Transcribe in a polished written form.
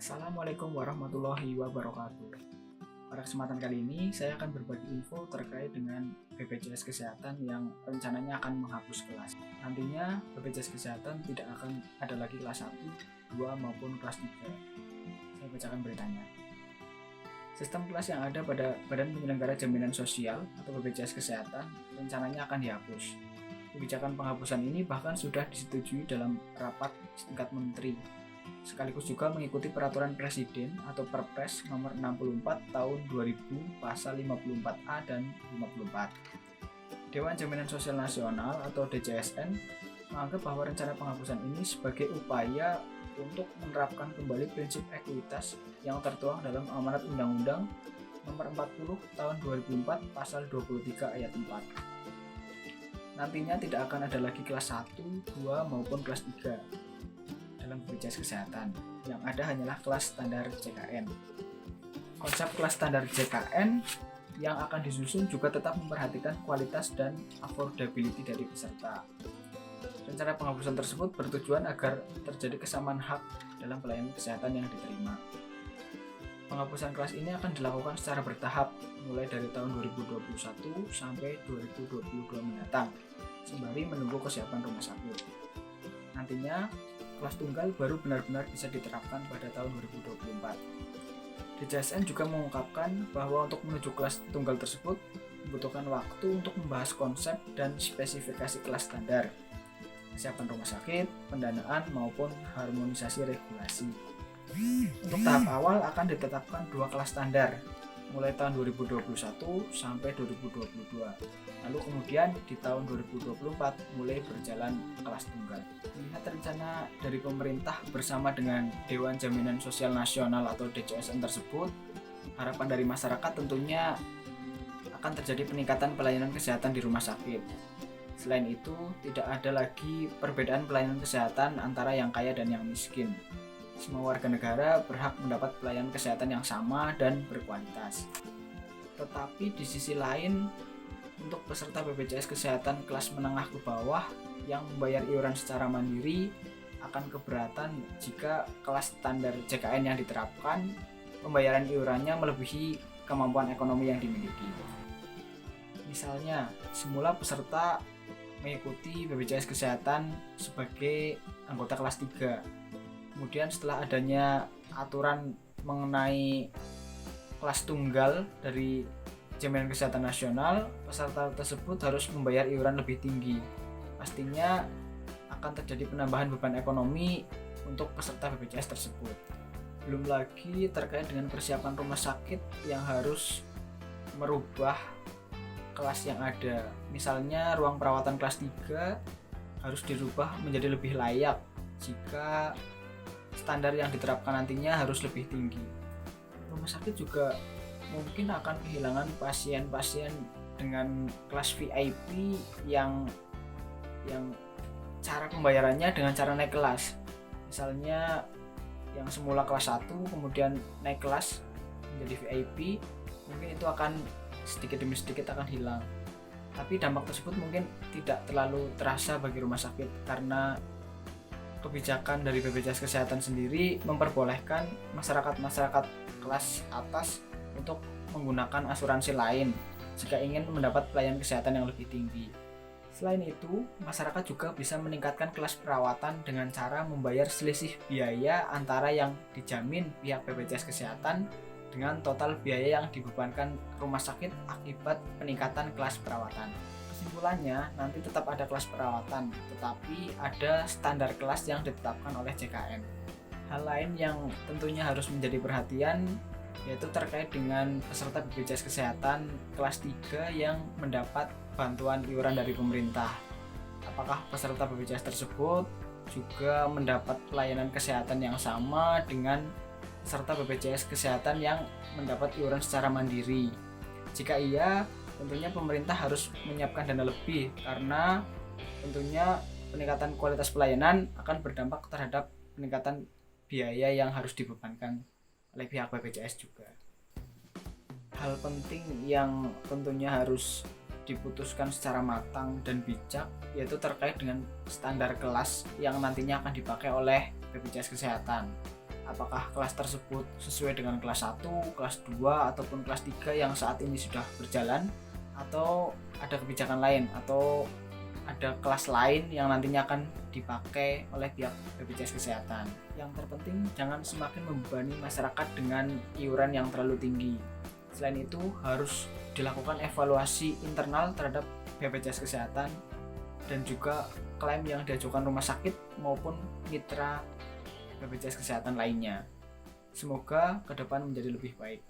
Assalamualaikum warahmatullahi wabarakatuh. Pada kesempatan kali ini, saya akan berbagi info terkait dengan BPJS Kesehatan yang rencananya akan menghapus kelas. Nantinya, BPJS Kesehatan tidak akan ada lagi kelas 1, 2, maupun kelas 3. Saya bacakan beritanya. Sistem kelas yang ada pada Badan Penyelenggara Jaminan Sosial atau BPJS Kesehatan rencananya akan dihapus. Kebijakan penghapusan ini bahkan sudah disetujui dalam rapat tingkat menteri, sekaligus juga mengikuti peraturan presiden atau Perpres nomor 64 tahun 2000 pasal 54A dan 54. Dewan Jaminan Sosial Nasional atau DJSN menganggap bahwa rencana penghapusan ini sebagai upaya untuk menerapkan kembali prinsip ekuitas yang tertuang dalam amanat Undang-Undang nomor 40 tahun 2004 pasal 23 ayat 4. Nantinya tidak akan ada lagi kelas 1, 2, maupun kelas 3 dalam BPJS Kesehatan. Yang ada hanyalah kelas standar JKN. Konsep kelas standar JKN yang akan disusun juga tetap memperhatikan kualitas dan affordability dari peserta. Rencana penghapusan tersebut bertujuan agar terjadi kesamaan hak dalam pelayanan kesehatan yang diterima. Penghapusan kelas ini akan dilakukan secara bertahap mulai dari tahun 2021 sampai 2022 mendatang, sembari menunggu kesiapan rumah sakit. Nantinya, kelas tunggal baru benar-benar bisa diterapkan pada tahun 2024. DJSN juga mengungkapkan bahwa untuk menuju kelas tunggal tersebut membutuhkan waktu untuk membahas konsep dan spesifikasi kelas standar, kesiapan rumah sakit, pendanaan, maupun harmonisasi regulasi. Untuk tahap awal akan ditetapkan 2 kelas standar mulai tahun 2021 sampai 2022. Lalu kemudian di tahun 2024 mulai berjalan kelas tunggal. Melihat rencana dari pemerintah bersama dengan Dewan Jaminan Sosial Nasional atau DJSN tersebut, harapan dari masyarakat tentunya akan terjadi peningkatan pelayanan kesehatan di rumah sakit. Selain itu, tidak ada lagi perbedaan pelayanan kesehatan antara yang kaya dan yang miskin. Semua warga negara berhak mendapat pelayanan kesehatan yang sama dan berkualitas. Tetapi di sisi lain, untuk peserta BPJS Kesehatan kelas menengah ke bawah yang membayar iuran secara mandiri akan keberatan jika kelas standar JKN yang diterapkan, pembayaran iurannya melebihi kemampuan ekonomi yang dimiliki. Misalnya, semula peserta mengikuti BPJS Kesehatan sebagai anggota kelas 3. Kemudian setelah adanya aturan mengenai kelas tunggal dari Jaminan Kesehatan Nasional, peserta tersebut harus membayar iuran lebih tinggi. Pastinya akan terjadi penambahan beban ekonomi untuk peserta BPJS tersebut. Belum lagi terkait dengan persiapan rumah sakit yang harus merubah kelas yang ada. Misalnya ruang perawatan kelas 3 harus dirubah menjadi lebih layak jika standar yang diterapkan nantinya harus lebih tinggi. Rumah sakit juga mungkin akan kehilangan pasien-pasien dengan kelas VIP yang cara pembayarannya dengan cara naik kelas. Misalnya yang semula kelas 1 kemudian naik kelas menjadi VIP, mungkin itu akan sedikit demi sedikit akan hilang. Tapi dampak tersebut mungkin tidak terlalu terasa bagi rumah sakit karena kebijakan dari BPJS Kesehatan sendiri memperbolehkan masyarakat kelas atas untuk menggunakan asuransi lain jika ingin mendapat pelayanan kesehatan yang lebih tinggi. Selain itu, masyarakat juga bisa meningkatkan kelas perawatan dengan cara membayar selisih biaya antara yang dijamin pihak BPJS Kesehatan dengan total biaya yang dibebankan rumah sakit akibat peningkatan kelas perawatan. Kesimpulannya, nanti tetap ada kelas perawatan, tetapi ada standar kelas yang ditetapkan oleh JKN. Hal lain yang tentunya harus menjadi perhatian yaitu terkait dengan peserta BPJS Kesehatan kelas 3 yang mendapat bantuan iuran dari pemerintah. Apakah peserta BPJS tersebut juga mendapat pelayanan kesehatan yang sama dengan peserta BPJS Kesehatan yang mendapat iuran secara mandiri? Jika iya, tentunya pemerintah harus menyiapkan dana lebih karena tentunya peningkatan kualitas pelayanan akan berdampak terhadap peningkatan biaya yang harus dibebankan oleh pihak BPJS juga. Hal penting yang tentunya harus diputuskan secara matang dan bijak yaitu terkait dengan standar kelas yang nantinya akan dipakai oleh BPJS Kesehatan. apakah kelas tersebut sesuai dengan kelas 1, kelas 2, ataupun kelas 3 yang saat ini sudah berjalan, atau ada kebijakan lain, atau ada kelas lain yang nantinya akan dipakai oleh pihak BPJS Kesehatan. Yang terpenting jangan semakin membebani masyarakat dengan iuran yang terlalu tinggi. Selain itu harus dilakukan evaluasi internal terhadap BPJS Kesehatan dan juga klaim yang diajukan rumah sakit maupun mitra BPJS Kesehatan lainnya. Semoga ke depan menjadi lebih baik.